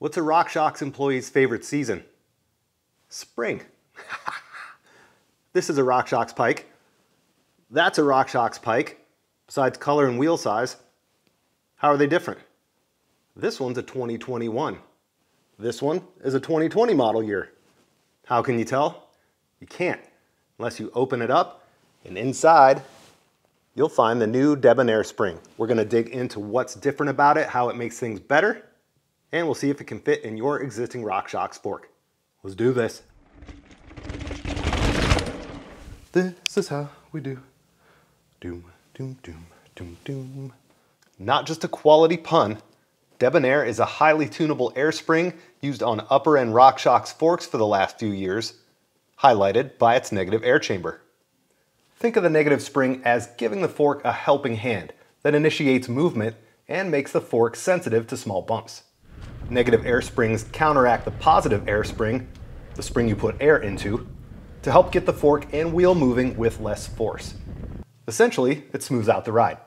What's a RockShox employee's favorite season? Spring. This is a RockShox Pike. That's a RockShox Pike. Besides color and wheel size, how are they different? This one's a 2021. This one is a 2020 model year. How can you tell? You can't, unless you open it up, and inside you'll find the new DebonAir spring. We're going to dig into what's different about it, how it makes things better, and we'll see if it can fit in your existing RockShox fork. Let's do this. This is how we do. Doom, doom, doom, doom, doom. Not just a quality pun, DebonAir is a highly tunable air spring used on upper end RockShox forks for the last few years, highlighted by its negative air chamber. Think of the negative spring as giving the fork a helping hand that initiates movement and makes the fork sensitive to small bumps. Negative air springs counteract the positive air spring, the spring you put air into, to help get the fork and wheel moving with less force. Essentially, it smooths out the ride.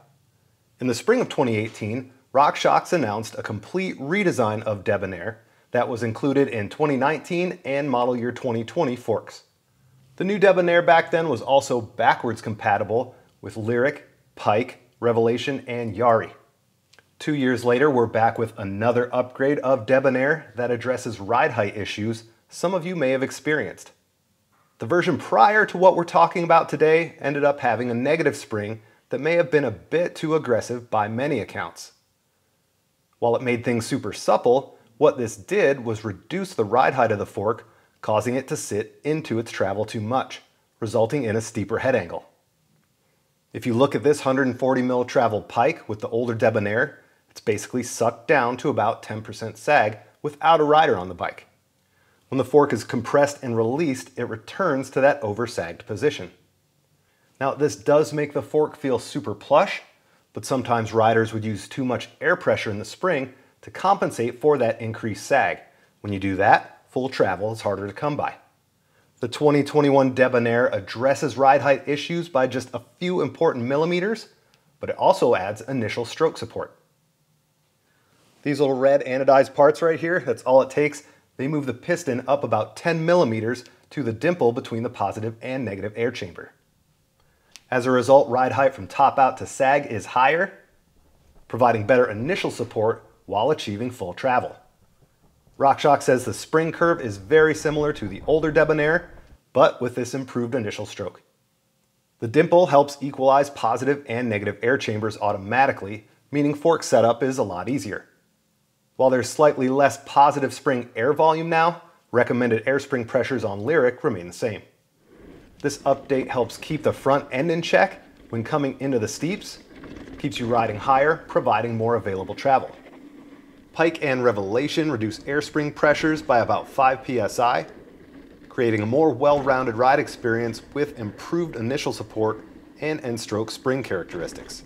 In the spring of 2018, RockShox announced a complete redesign of DebonAir that was included in 2019 and model year 2020 forks. The new DebonAir back then was also backwards compatible with Lyrik, Pike, Revelation, and Yari. 2 years later, we're back with another upgrade of DebonAir that addresses ride height issues some of you may have experienced. The version prior to what we're talking about today ended up having a negative spring that may have been a bit too aggressive by many accounts. While it made things super supple, what this did was reduce the ride height of the fork, causing it to sit into its travel too much, resulting in a steeper head angle. If you look at this 140mm travel Pike with the older DebonAir, it's basically sucked down to about 10% sag without a rider on the bike. When the fork is compressed and released, it returns to that oversagged position. Now, this does make the fork feel super plush, but sometimes riders would use too much air pressure in the spring to compensate for that increased sag. When you do that, full travel is harder to come by. The 2021 DebonAir addresses ride height issues by just a few important millimeters, but it also adds initial stroke support. These little red anodized parts right here, that's all it takes. They move the piston up about 10 millimeters to the dimple between the positive and negative air chamber. As a result, ride height from top out to sag is higher, providing better initial support while achieving full travel. RockShox says the spring curve is very similar to the older DebonAir, but with this improved initial stroke. The dimple helps equalize positive and negative air chambers automatically, meaning fork setup is a lot easier. While there's slightly less positive spring air volume now, recommended air spring pressures on Lyrik remain the same. This update helps keep the front end in check when coming into the steeps, keeps you riding higher, providing more available travel. Pike and Revelation reduce air spring pressures by about 5 psi, creating a more well-rounded ride experience with improved initial support and end stroke spring characteristics.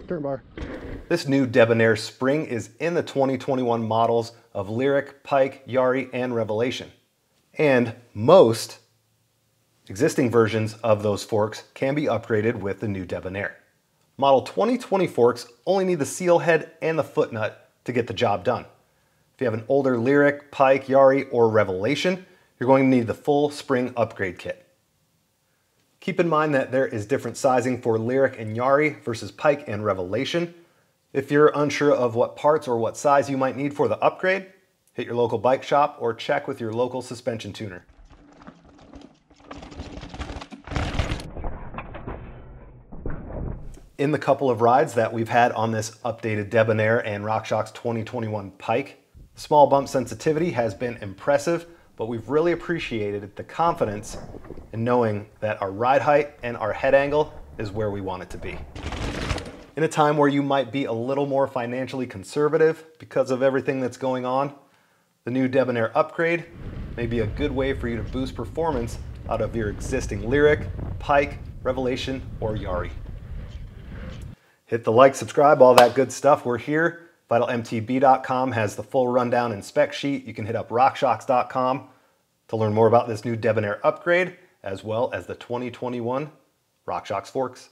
Turn bar. This new DebonAir spring is in the 2021 models of Lyrik, Pike, Yari, and Revelation. And most existing versions of those forks can be upgraded with the new DebonAir. Model 2020 forks only need the seal head and the foot nut to get the job done. If you have an older Lyrik, Pike, Yari, or Revelation, you're going to need the full spring upgrade kit. Keep in mind that there is different sizing for Lyrik and Yari versus Pike and Revelation. If you're unsure of what parts or what size you might need for the upgrade, hit your local bike shop or check with your local suspension tuner. In the couple of rides that we've had on this updated DebonAir and RockShox 2021 Pike, small bump sensitivity has been impressive, but we've really appreciated the confidence in knowing that our ride height and our head angle is where we want it to be. In a time where you might be a little more financially conservative because of everything that's going on, the new DebonAir upgrade may be a good way for you to boost performance out of your existing Lyrik, Pike, Revelation, or Yari. Hit the like, subscribe, all that good stuff. We're here. VitalMTB.com has the full rundown and spec sheet. You can hit up RockShox.com to learn more about this new DebonAir upgrade, as well as the 2021 RockShox forks.